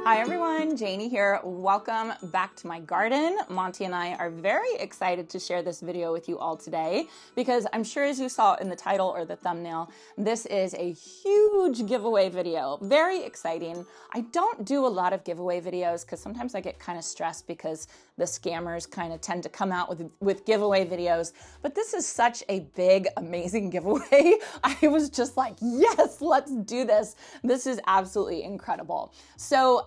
Hi everyone, Janie here. Welcome back to my garden. Monty and I are very excited to share this video with you all today because I'm sure as you saw in the title or the thumbnail, this is a huge giveaway video. Very exciting. I don't do a lot of giveaway videos because sometimes I get kind of stressed because the scammers kind of tend to come out with giveaway videos, but this is such a big, amazing giveaway. I was just like, yes, let's do this. This is absolutely incredible. So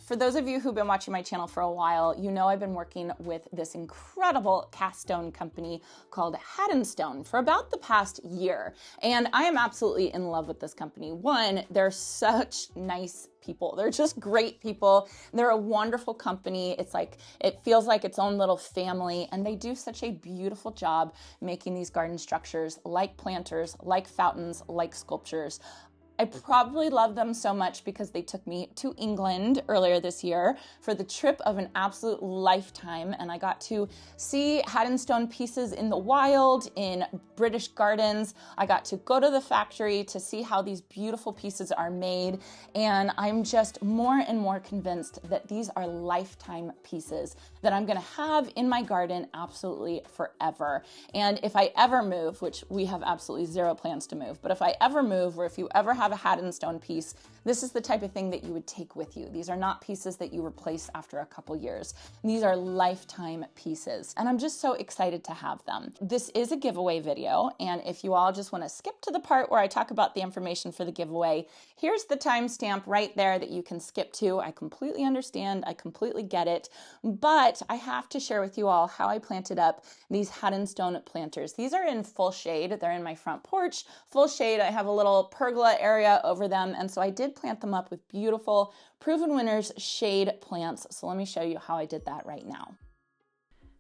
for those of you who've been watching my channel for a while, you know I've been working with this incredible cast stone company called Haddonstone for about the past year. And I am absolutely in love with this company. One, they're such nice people. They're just great people. They're a wonderful company. It's like, it feels like its own little family, and they do such a beautiful job making these garden structures like planters, like fountains, like sculptures. I probably love them so much because they took me to England earlier this year for the trip of an absolute lifetime, and I got to see Haddonstone pieces in the wild in British gardens. I got to go to the factory to see how these beautiful pieces are made, and I'm just more and more convinced that these are lifetime pieces that I'm gonna have in my garden absolutely forever. And if I ever move, which we have absolutely zero plans to move, but if I ever move, or if you ever have a Haddonstone piece, this is the type of thing that you would take with you. These are not pieces that you replace after a couple years. These are lifetime pieces, and I'm just so excited to have them. This is a giveaway video, and if you all just want to skip to the part where I talk about the information for the giveaway, here's the timestamp right there that you can skip to. I completely understand, I completely get it, but I have to share with you all how I planted up these Haddonstone planters. These are in full shade. They're in my front porch, full shade. I have a little pergola area over them, and so I did plant them up with beautiful Proven Winners shade plants. So let me show you how I did that right now.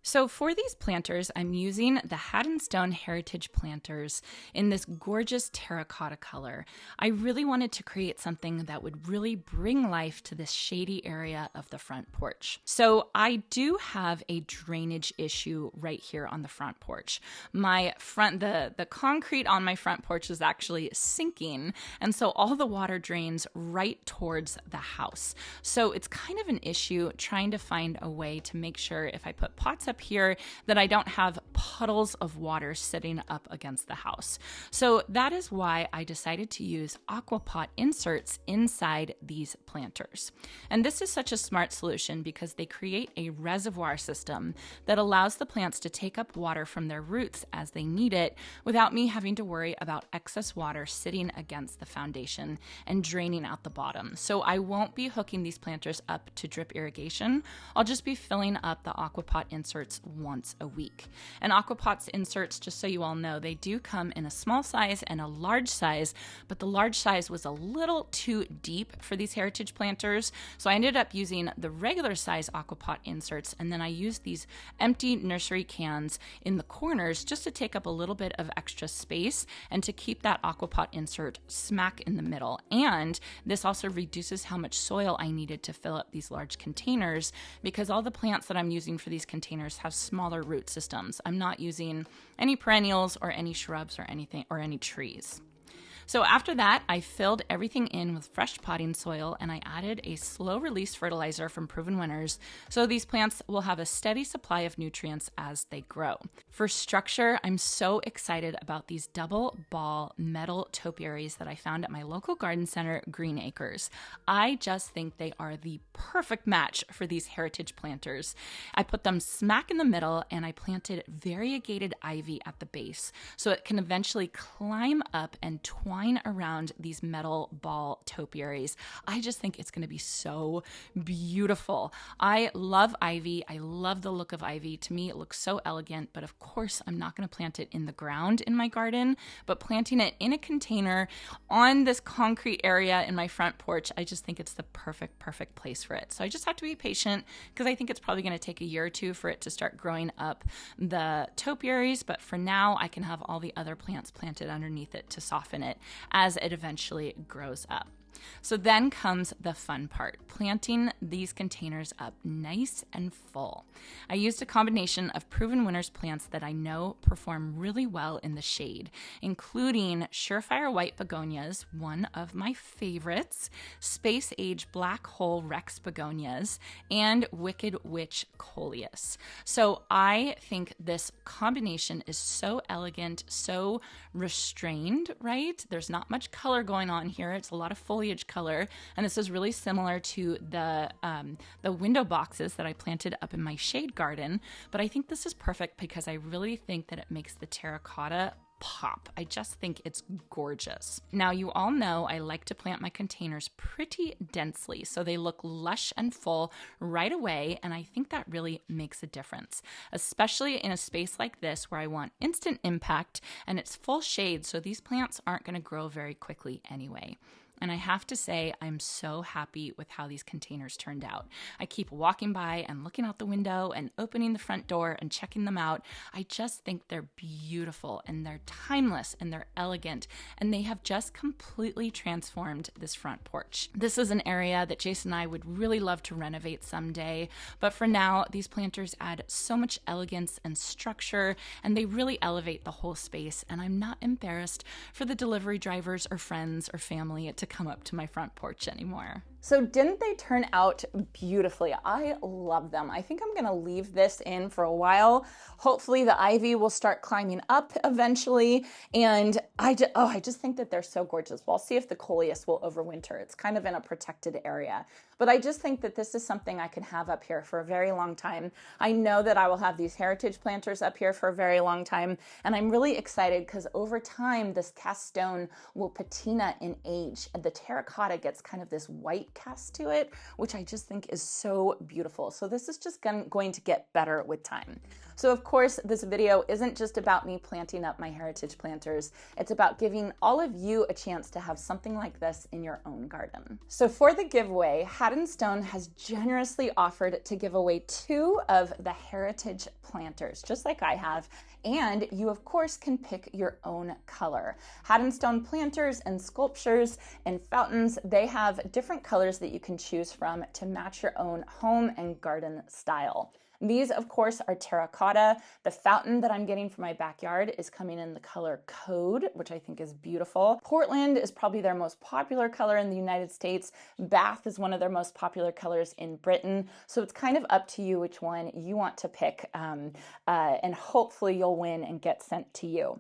So for these planters, I'm using the Haddonstone Heritage planters in this gorgeous terracotta color. I really wanted to create something that would really bring life to this shady area of the front porch. So I do have a drainage issue right here on the front porch. The concrete on my front porch is actually sinking, and so all the water drains right towards the house. So it's kind of an issue trying to find a way to make sure if I put pots up here that I don't have puddles of water sitting up against the house. So that is why I decided to use AquaPot inserts inside these planters. And this is such a smart solution because they create a reservoir system that allows the plants to take up water from their roots as they need it without me having to worry about excess water sitting against the foundation and draining out the bottom. So I won't be hooking these planters up to drip irrigation. I'll just be filling up the AquaPot inserts once a week. And AquaPot's inserts, just so you all know, they do come in a small size and a large size, but the large size was a little too deep for these heritage planters. So I ended up using the regular size AquaPot inserts, and then I used these empty nursery cans in the corners just to take up a little bit of extra space and to keep that AquaPot insert smack in the middle. And this also reduces how much soil I needed to fill up these large containers because all the plants that I'm using for these containers have smaller root systems. I'm not using any perennials or any shrubs or anything or any trees. So after that, I filled everything in with fresh potting soil, and I added a slow release fertilizer from Proven Winners so these plants will have a steady supply of nutrients as they grow. For structure, I'm so excited about these double ball metal topiaries that I found at my local garden center, Green Acres. I just think they are the perfect match for these heritage planters. I put them smack in the middle, and I planted variegated ivy at the base so it can eventually climb up and twine around these metal ball topiaries. I just think it's going to be so beautiful. I love ivy. I love the look of ivy. To me, it looks so elegant, but of course, I'm not going to plant it in the ground in my garden, but planting it in a container on this concrete area in my front porch, I just think it's the perfect place for it. So I just have to be patient because I think it's probably going to take a year or two for it to start growing up the topiaries, but for now, I can have all the other plants planted underneath it to soften it as it eventually grows up. So then comes the fun part, planting these containers up nice and full. I used a combination of proven winners plants that I know perform really well in the shade, including Surefire White Begonias, one of my favorites, Space Age Black Hole Rex Begonias, and Wicked Witch Coleus. So I think this combination is so elegant, so restrained, right? There's not much color going on here. It's a lot of foliage color, and this is really similar to the window boxes that I planted up in my shade garden. But I think this is perfect because I really think that it makes the terracotta pop. I just think it's gorgeous. Now, you all know I like to plant my containers pretty densely so they look lush and full right away, and I think that really makes a difference, especially in a space like this where I want instant impact and it's full shade, so these plants aren't going to grow very quickly anyway. And I have to say, I'm so happy with how these containers turned out. I keep walking by and looking out the window and opening the front door and checking them out. I just think they're beautiful and they're timeless and they're elegant, and they have just completely transformed this front porch. This is an area that Jason and I would really love to renovate someday, but for now, these planters add so much elegance and structure, and they really elevate the whole space, and I'm not embarrassed for the delivery drivers or friends or family to come up to my front porch anymore. So didn't they turn out beautifully? I love them. I think I'm gonna leave this in for a while. Hopefully the ivy will start climbing up eventually. And I just think that they're so gorgeous. We'll see if the coleus will overwinter. It's kind of in a protected area. But I just think that this is something I can have up here for a very long time. I know that I will have these heritage planters up here for a very long time. And I'm really excited because over time, this cast stone will patina in age. And the terracotta gets kind of this white cast to it, which I just think is so beautiful. So this is just going to get better with time. So of course, this video isn't just about me planting up my heritage planters. It's about giving all of you a chance to have something like this in your own garden. So for the giveaway, Haddonstone has generously offered to give away 2 of the heritage planters, just like I have. And you, of course, can pick your own color. Haddonstone planters and sculptures and fountains, they have different colors that you can choose from to match your own home and garden style. These, of course, are terracotta. The fountain that I'm getting for my backyard is coming in the color Code, which I think is beautiful. Portland is probably their most popular color in the United States. Bath is one of their most popular colors in Britain. So it's kind of up to you which one you want to pick, and hopefully you'll win and get sent to you.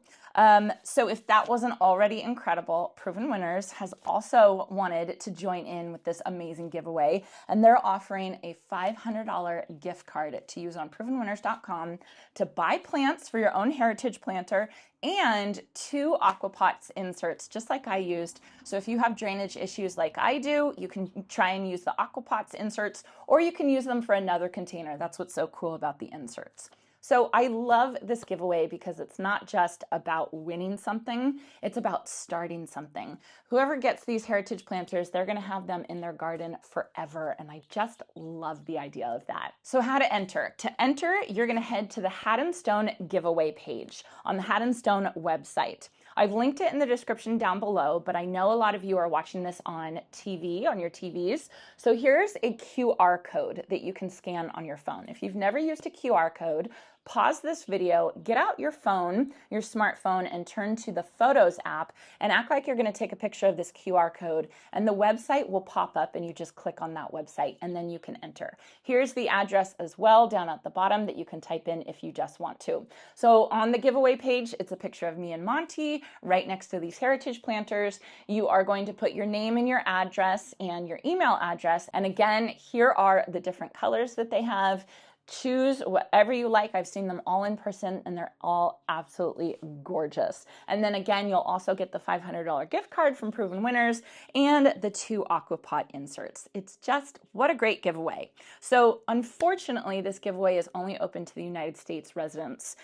So if that wasn't already incredible, Proven Winners has also wanted to join in with this amazing giveaway, and they're offering a $500 gift card to use on provenwinners.com to buy plants for your own heritage planter and 2 AquaPots inserts, just like I used. So if you have drainage issues like I do, you can try and use the AquaPots inserts, or you can use them for another container. That's what's so cool about the inserts. So I love this giveaway because it's not just about winning something, it's about starting something. Whoever gets these heritage planters, they're gonna have them in their garden forever, and I just love the idea of that. So how to enter? To enter, you're gonna head to the Haddonstone giveaway page on the Haddonstone website. I've linked it in the description down below, but I know a lot of you are watching this on TV, on your TVs. So here's a QR code that you can scan on your phone. If you've never used a QR code, pause this video, get out your phone, your smartphone, and turn to the Photos app and act like you're gonna take a picture of this QR code, and the website will pop up and you just click on that website and then you can enter. Here's the address as well down at the bottom that you can type in if you just want to. So on the giveaway page, it's a picture of me and Monty right next to these heritage planters. You are going to put your name and your address and your email address. And again, here are the different colors that they have. Choose whatever you like. I've seen them all in person and they're all absolutely gorgeous. And then again, you'll also get the $500 gift card from Proven Winners and the 2 AquaPot inserts. It's just, what a great giveaway. So unfortunately, this giveaway is only open to the United States residents.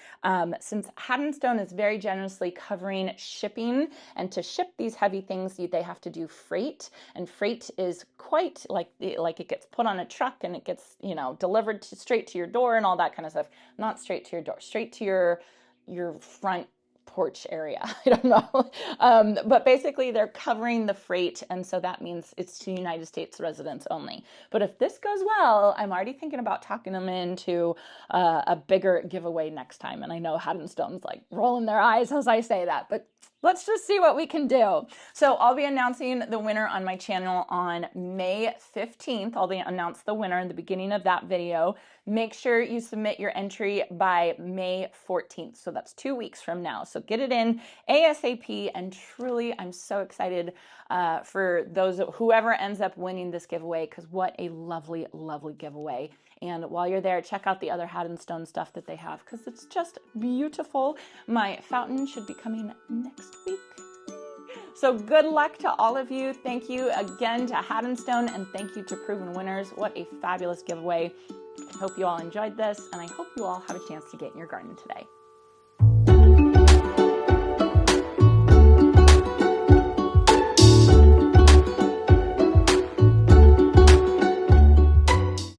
Since Haddonstone is very generously covering shipping, and to ship these heavy things, they have to do freight, and freight is quite like it gets put on a truck and it gets, delivered straight to your door and all that kind of stuff. Not straight to your door, straight to your front porch area. I don't know. But basically they're covering the freight. And so that means it's to United States residents only. But if this goes well, I'm already thinking about talking them into a bigger giveaway next time. And I know Haddonstone's like rolling their eyes as I say that, but let's just see what we can do. So I'll be announcing the winner on my channel on May 15th. I'll announce the winner in the beginning of that video. Make sure you submit your entry by May 14th. So that's 2 weeks from now. So get it in ASAP. And truly, I'm so excited for whoever ends up winning this giveaway, because what a lovely, lovely giveaway. And while you're there, check out the other Haddonstone stuff that they have, because it's just beautiful. My fountain should be coming next week. So good luck to all of you. Thank you again to Haddonstone, and thank you to Proven Winners. What a fabulous giveaway. I hope you all enjoyed this, and I hope you all have a chance to get in your garden today.